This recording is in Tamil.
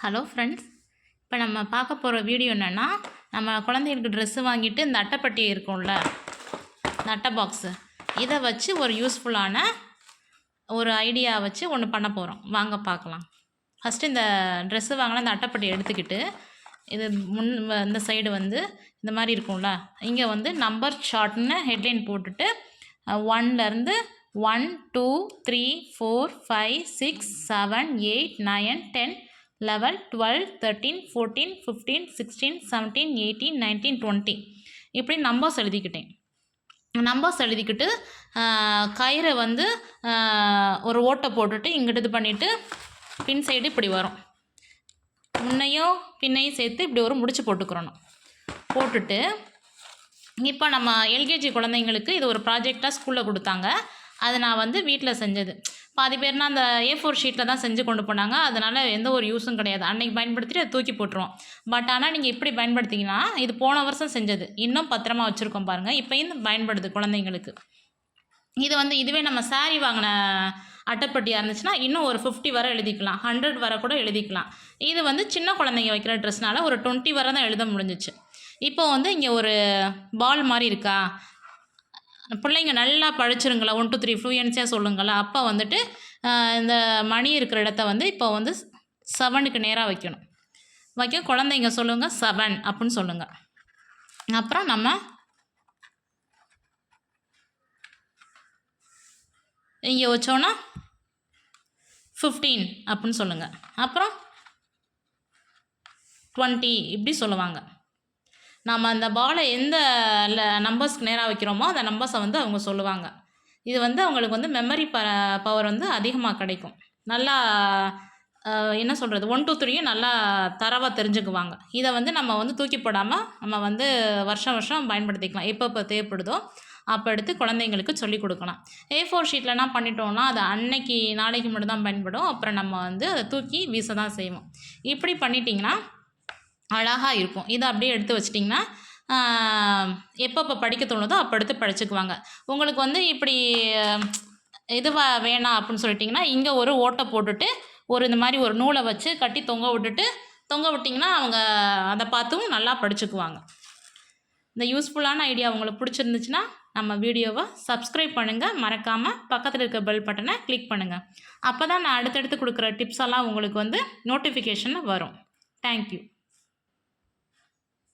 ஹலோ ஃப்ரெண்ட்ஸ், இப்போ நம்ம பார்க்க போகிற வீடியோ என்னென்னா, நம்ம குழந்தைகளுக்கு ட்ரெஸ்ஸு வாங்கிட்டு இந்த அட்டைப்பட்டி இருக்கும்ல, இந்த அட்டை பாக்ஸு, இதை வச்சு ஒரு யூஸ்ஃபுல்லான ஒரு ஐடியா வச்சு ஒன்று பண்ண போகிறோம். வாங்க பார்க்கலாம். ஃபஸ்ட்டு இந்த ட்ரெஸ்ஸு வாங்கினா இந்த அட்டைப்பட்டி எடுத்துக்கிட்டு, இது இந்த சைடு வந்து இந்த மாதிரி இருக்கும்ல, இங்கே வந்து நம்பர் ஷார்ட்னு ஹெட்லைன் போட்டுட்டு 1லேருந்து 1 2 3 4 5 6 7 8 9 10 11 12 13 14 15 16 17 18 19 20 இப்படி நம்பர்ஸ் எழுதிக்கிட்டேன். நம்பர்ஸ் எழுதிக்கிட்டு கயிறை வந்து ஒரு ஓட்டை போட்டுட்டு இங்கிட்டு இது பண்ணிவிட்டு பின் சைடு இப்படி வரும், முன்னையும் பின்னையும் சேர்த்து இப்படி ஒரு முடிச்சு போட்டுக்கிறணும். போட்டுட்டு இப்போ நம்ம எல்கேஜி குழந்தைங்களுக்கு இது ஒரு ப்ராஜெக்டாக ஸ்கூலில் கொடுத்தாங்க. அது நான் வந்து வீட்டில் செஞ்சது. பாதி பேர்னா அந்த A4 ஷீட்டில் தான் செஞ்சு கொண்டு போனாங்க. அதனால் எந்த ஒரு யூஸும் கிடையாது. அன்றைக்கி பயன்படுத்திட்டு அதை தூக்கி போட்டுருவோம். பட் ஆனால் நீங்கள் இப்படி பயன்படுத்திங்கன்னா, இது போன வருஷம் செஞ்சது, இன்னும் பத்திரமா வச்சுருக்கோம் பாருங்கள். இப்போயும் பயன்படுது குழந்தைங்களுக்கு. இது வந்து இதுவே நம்ம சாரீ வாங்கின அட்டைப்பட்டியாக இருந்துச்சுன்னா இன்னும் ஒரு 50 வரை எழுதிக்கலாம், 100 வரை கூட எழுதிக்கலாம். இது வந்து சின்ன குழந்தைங்க வைக்கிற ட்ரெஸ்னால ஒரு 20 வரை தான் எழுத முடிஞ்சிச்சு. இப்போ வந்து இங்கே ஒரு பால் மாதிரி இருக்கா, பிள்ளைங்க நல்லா படிச்சிருங்களா, 1 2 3 ஃப்ளூயன்ஸியாக சொல்லுங்களா, அப்போ வந்துட்டு இந்த மணி இருக்கிற இடத்த வந்து இப்போ வந்து 7க்கு நேராக வைக்கணும். குழந்தைங்க சொல்லுங்கள் 7 அப்படின்னு சொல்லுங்கள். அப்புறம் நம்ம இங்கே வச்சோன்னா 15 அப்படின்னு சொல்லுங்கள். அப்புறம் 20 இப்படி சொல்லுவாங்க. நம்ம அந்த பாலை எந்த நம்பர்ஸ்க்கு நேராக வைக்கிறோமோ அந்த நம்பர்ஸை வந்து அவங்க சொல்லுவாங்க. இது வந்து அவங்களுக்கு வந்து மெமரி பவர் வந்து அதிகமாக கிடைக்கும். நல்லா என்ன சொல்கிறது, 1 2 3யும் நல்லா தரவாக தெரிஞ்சுக்குவாங்க. இதை வந்து நம்ம வந்து தூக்கி போடாமல் நம்ம வந்து வருஷம் வருஷம் பயன்படுத்திக்கலாம். எப்போ தேவைப்படுதோ அப்போ எடுத்து குழந்தைங்களுக்கு சொல்லிக் கொடுக்கலாம். A4 ஷீட்லனா பண்ணிட்டோம்னா அது அன்னைக்கு நாளைக்கு மட்டும் தான் பயன்படும். அப்புறம் நம்ம வந்து அதை தூக்கி வீச தான் செய்வோம். இப்படி பண்ணிட்டிங்கன்னா அழகாக இருக்கும். இதை அப்படியே எடுத்து வச்சிட்டிங்கன்னா எப்போ படிக்க தோணுதோ அப்போ எடுத்து படிச்சுக்குவாங்க. உங்களுக்கு வந்து இப்படி இதுவாக வேணாம் அப்படின்னு சொல்லிட்டிங்கன்னா இங்கே ஒரு ஓட்டை போட்டுட்டு ஒரு இந்த மாதிரி ஒரு நூலை வச்சு கட்டி தொங்க விட்டிங்கன்னா அவங்க அதை பார்த்தும் நல்லா படிச்சுக்குவாங்க. இந்த யூஸ்ஃபுல்லான ஐடியா உங்களுக்கு பிடிச்சிருந்துச்சுன்னா நம்ம வீடியோவை சப்ஸ்கிரைப் பண்ணுங்கள். மறக்காமல் பக்கத்தில் இருக்க பெல் பட்டனை கிளிக் பண்ணுங்கள். அப்போ தான் நான் அடுத்தடுத்து கொடுக்குற டிப்ஸ் எல்லாம் உங்களுக்கு வந்து நோட்டிஃபிகேஷனில் வரும். தேங்க்யூ.